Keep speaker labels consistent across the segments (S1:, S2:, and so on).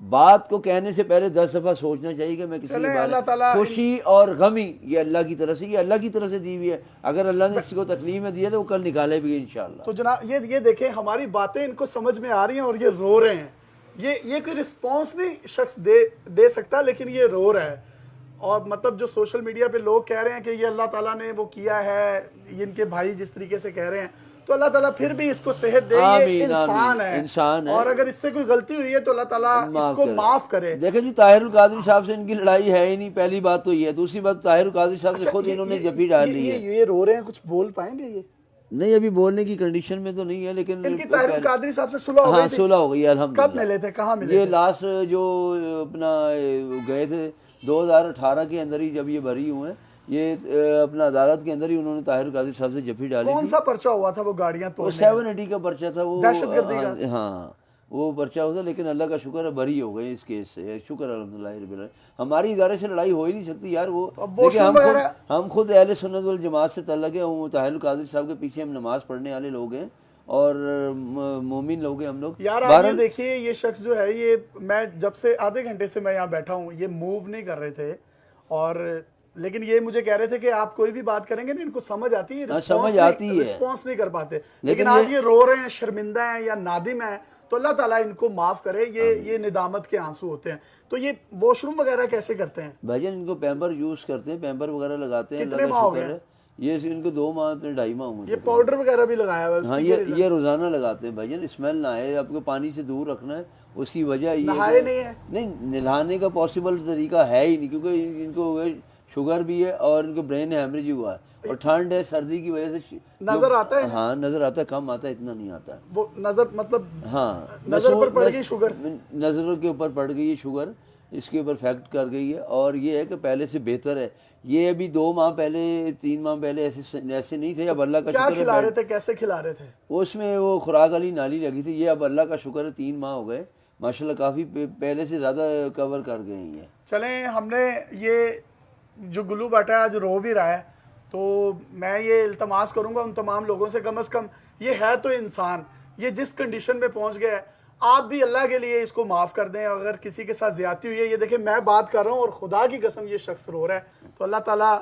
S1: بات کو کہنے سے پہلے 10 دفعہ سوچنا چاہیے کہ میں کسی کے
S2: چلیں
S1: بارے
S2: اللہ
S1: میں
S2: تعالیٰ
S1: خوشی اور غمی یہ اللہ کی طرف سے، یہ اللہ کی طرف سے دی ہوئی ہے، اگر اللہ نے کسی کو تکلیف میں دیا تو وہ کل نکالے بھی انشاءاللہ۔
S2: تو جناب یہ دیکھیں ہماری باتیں ان کو سمجھ میں آ رہی ہیں اور یہ رو رہے ہیں، یہ کوئی رسپانس نہیں شخص دے سکتا، لیکن یہ رو رہا ہے۔ اور مطلب جو سوشل میڈیا پہ لوگ کہہ رہے ہیں کہ یہ اللہ تعالیٰ نے وہ کیا ہے، ان کے بھائی جس طریقے سے کہہ رہے ہیں، تو اللہ تعالیٰ پھر بھی اس کو صحت دے، یہ
S1: آمین،
S2: انسان
S1: آمین، انسان
S2: ہے،
S1: ہے،
S2: اور اگر اس سے کوئی غلطی ہوئی ہے تو اللہ تعالیٰ اس کو معاف کرے۔
S1: دیکھیں جی طاہر القادری صاحب سے ان کی لڑائی ہے ہی نہیں، پہلی بات تو یہ ہے، دوسری بات طاہر القادری صاحب سے خود انہوں نے جفی ڈال لی ہے۔
S2: یہ رو رہے ہیں، کچھ بول پائیں گے یہ؟
S1: نہیں ابھی بولنے کی کنڈیشن میں تو نہیں ہے، لیکن
S2: ان کی طاہر القادری صاحب سے صلح ہو
S1: ہاں
S2: گئی تھی؟
S1: صلح ہو گئی الحمدللہ۔
S2: کب ملے تھے، کہاں ملے
S1: یہ
S2: تھے؟
S1: لاسٹ جو اپنا گئے تھے 2018 کے اندر ہی، جب یہ بری ہوئے ہیں، یہ اپنا عدالت کے اندر ہی انہوں نے طاہر القادری صاحب سے جفی ڈالی
S2: کون
S1: تھی۔
S2: سا پرچہ ہوا تھا وہ گاڑیاں
S1: وہ
S2: توڑنے؟
S1: 780 کا پرچہ تھا، وہ
S2: دہشت گردی کا؟
S1: ہاں وہ پرچہ ہوتا، لیکن اللہ کا شکر ہے بری ہو گئے اس کیس سے، شکر الحمدللہ رب العالمین۔ ہماری ادارے سے لڑائی ہو ہی نہیں سکتی یار، وہ دیکھیں ہم خود اہل سنت والجماعت سے تعلق ہے، وہ طاہر القادری صاحب کے پیچھے ہم نماز پڑھنے والے لوگ ہیں اور مومن لوگ ہیں ہم لوگ۔
S2: یار آپ یہ دیکھیے، یہ شخص جو ہے، یہ میں جب سے آدھے گھنٹے سے میں یہاں بیٹھا ہوں، یہ موو نہیں کر رہے تھے، اور لیکن یہ مجھے کہہ رہے تھے کہ آپ کوئی بھی بات کریں گے نا ان کو سمجھ آتی ہے، رسپانس نہیں کر پاتے، لیکن آج یہ رو رہے ہیں، شرمندہ ہیں یا نادم ہیں، تو اللہ تعالیٰ ان کو معاف کرے، یہ ندامت کے آنسو ہوتے ہیں۔ تو یہ واش روم وغیرہ کیسے کرتے ہیں
S1: بھائی جان؟ ان کو پیمپر یوز کرتے ہیں، پیمپر وغیرہ لگاتے ہیں،
S2: کتنے ماہ ہو گئے؟
S1: یہ ان کو 2 ماہ 2.5 ماہ ہوئے۔
S2: یہ پاؤڈر وغیرہ بھی لگایا ہوا ہے؟
S1: ہاں یہ روزانہ لگاتے ہیں بھائی جان، اسمیل نہ آئے، آپ کو پانی سے دور رکھنا ہے، اس کی وجہ یہ
S2: نہائے نہیں ہے؟
S1: نہیں، نہلانے کا پاسبل طریقہ ہے ہی نہیں، کیونکہ ان کو شوگر بھی ہے اور ان کو برین ہیمریج ہوا ہے، اور ٹھنڈ ہے، سردی کی وجہ سے
S2: نظر آتا ہے؟
S1: ہاں نظر آتا ہے، کم آتا ہے، اتنا نہیں آتا ہے۔
S2: وہ نظر مطلب
S1: ہاں
S2: نظر پر پڑ گئی شوگر؟
S1: نظروں کے اوپر پڑ گئی ہے شوگر، اس کے اوپر فیکٹ کر گئی ہے، اور یہ ہے کہ پہلے سے بہتر ہے۔ یہ ابھی 2 ماہ پہلے 3 ماہ پہلے ایسے نہیں تھے، اب اللہ کا
S2: کیا
S1: شکر ہے۔
S2: کھلا رہے تھے، کیسے کھلا رہے تھے؟
S1: اس میں وہ خوراک والی نالی لگی تھی، یہ اب اللہ کا شکر ہے 3 ماہ ہو گئے ماشاءاللہ، کافی پہلے سے زیادہ کور کر گئے ہیں۔
S2: چلیں، ہم نے یہ جو گلو بیٹا ہے آج رو بھی رہا ہے، تو میں یہ التماس کروں گا ان تمام لوگوں سے، کم از کم یہ ہے تو انسان، یہ جس کنڈیشن میں پہنچ گیا ہے، آپ بھی اللہ کے لیے اس کو معاف کر دیں۔ اگر کسی کے ساتھ زیادتی ہوئی ہے، یہ دیکھیں میں بات کر رہا ہوں اور خدا کی قسم یہ شخص رو رہا ہے، تو اللہ تعالیٰ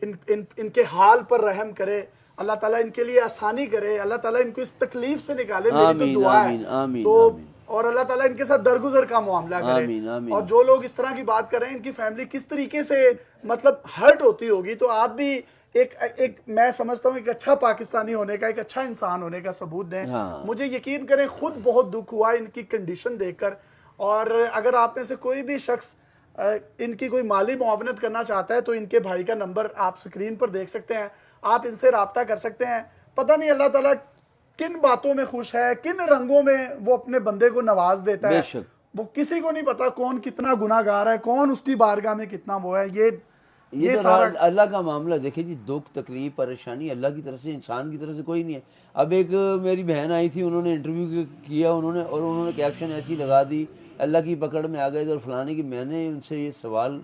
S2: ان کے حال پر رحم کرے، اللہ تعالیٰ ان کے لیے آسانی کرے، اللہ تعالیٰ ان کو اس تکلیف سے نکالے، میری تو دعا ہے۔ تو اور اللہ تعالیٰ ان کے ساتھ درگزر کا معاملہ کرے، اور جو لوگ اس طرح کی بات کر رہے ہیں، ان کی فیملی کس طریقے سے مطلب ہرٹ ہوتی ہوگی، تو آپ بھی ایک میں سمجھتا ہوں ایک اچھا پاکستانی ہونے کا، ایک اچھا انسان ہونے کا ثبوت دیں۔ مجھے یقین کریں خود بہت دکھ ہوا ان کی کنڈیشن دیکھ کر، اور اگر آپ میں سے کوئی بھی شخص ان کی کوئی مالی معاونت کرنا چاہتا ہے تو ان کے بھائی کا نمبر آپ سکرین پر دیکھ سکتے ہیں، آپ ان سے رابطہ کر سکتے ہیں۔ پتہ نہیں اللہ تعالیٰ کن باتوں میں خوش ہے، کن رنگوں میں وہ اپنے بندے کو نواز دیتا ہے، وہ کسی کو نہیں پتا کون کتنا گناہ گار ہے، کون اس کی بارگاہ میں کتنا وہ ہے۔
S1: یہ سارا اللہ کا معاملہ، دیکھیں جی، دکھ تکلیف پریشانی اللہ کی طرف سے، انسان کی طرف سے کوئی نہیں ہے۔ اب ایک میری بہن آئی تھی، انہوں نے انٹرویو کیا، انہوں نے کیپشن ایسی لگا دی، اللہ کی پکڑ میں آ گئے اور فلانے کی۔ میں نے ان سے یہ سوال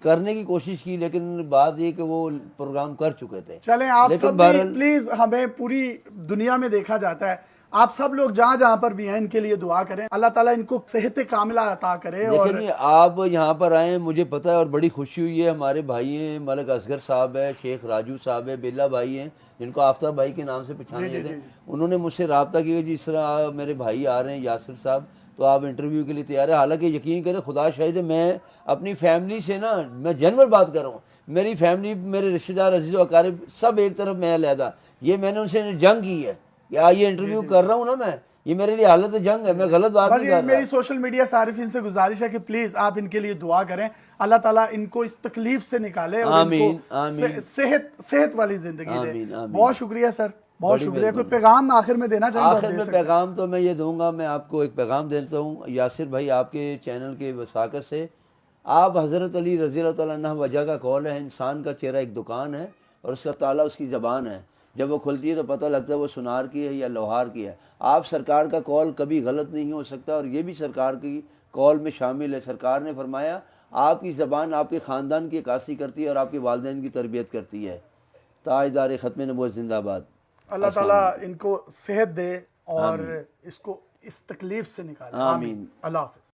S1: کرنے کی کوشش کی، لیکن بات یہ کہ وہ پروگرام کر چکے تھے۔
S2: چلیں آپ سب بھی پلیز، ہمیں پوری دنیا میں دیکھا جاتا ہے، آپ سب لوگ جہاں جہاں پر بھی ہیں ان کے لیے دعا کریں، اللہ تعالیٰ ان کو صحت کاملہ عطا کرے۔ اور
S1: دیکھیں جی، آپ یہاں پر آئے ہیں، مجھے پتہ ہے اور بڑی خوشی ہوئی ہے۔ ہمارے بھائی ہیں، ملک اصغر صاحب ہے، شیخ راجو صاحب ہے، بیلا بھائی ہیں، جن کو آفتاب بھائی کے نام سے پہچانے جاتے ہیں، انہوں نے مجھ سے رابطہ کیا جس طرح میرے بھائی آ رہے ہیں یاسر صاحب، تو آپ انٹرویو کے لیے تیار ہے۔ حالانکہ یقین کریں، خدا شاہد ہے، میں اپنی فیملی سے نا، میں جنرل بات کر رہا ہوں، میری فیملی، میرے رشتہ دار، عزیز و اقارب سب ایک طرف، میں علیحدہ۔ یہ میں نے ان سے جنگ کی ہے کہ یہ انٹرویو کر رہا ہوں نا میں، یہ میرے لیے حالت جنگ ہے، میں غلط بات نہیں کر رہا۔
S2: میری سوشل میڈیا صارفین سے گزارش ہے کہ پلیز آپ ان کے لیے دعا کریں، اللہ تعالیٰ ان کو اس تکلیف سے نکالے اور ان کو صحت والی زندگی دے۔ بہت شکریہ سر، بہت شکریہ۔ کوئی پیغام آخر میں دینا چاہیں؟
S1: آخر میں پیغام تو میں یہ دوں گا، میں آپ کو ایک پیغام دیتا ہوں یاسر بھائی، آپ کے چینل کے وساقت سے۔ آپ حضرت علی رضی اللہ تعالیٰ عنہ وجہ کا قول ہے، انسان کا چہرہ ایک دکان ہے اور اس کا تالا اس کی زبان ہے، جب وہ کھلتی ہے تو پتہ لگتا ہے وہ سنار کی ہے یا لوہار کی ہے۔ آپ سرکار کا قول کبھی غلط نہیں ہو سکتا، اور یہ بھی سرکار کی قول میں شامل ہے۔ سرکار نے فرمایا آپ کی زبان آپ کے خاندان کی عکاسی کرتی ہے اور آپ کے والدین کی تربیت کرتی ہے۔ تاجدار ختم نبوت زندہ آباد۔
S2: اللہ تعالیٰ ان کو صحت دے اور اس کو اس تکلیف سے نکالے، آمین۔ اللہ حافظ۔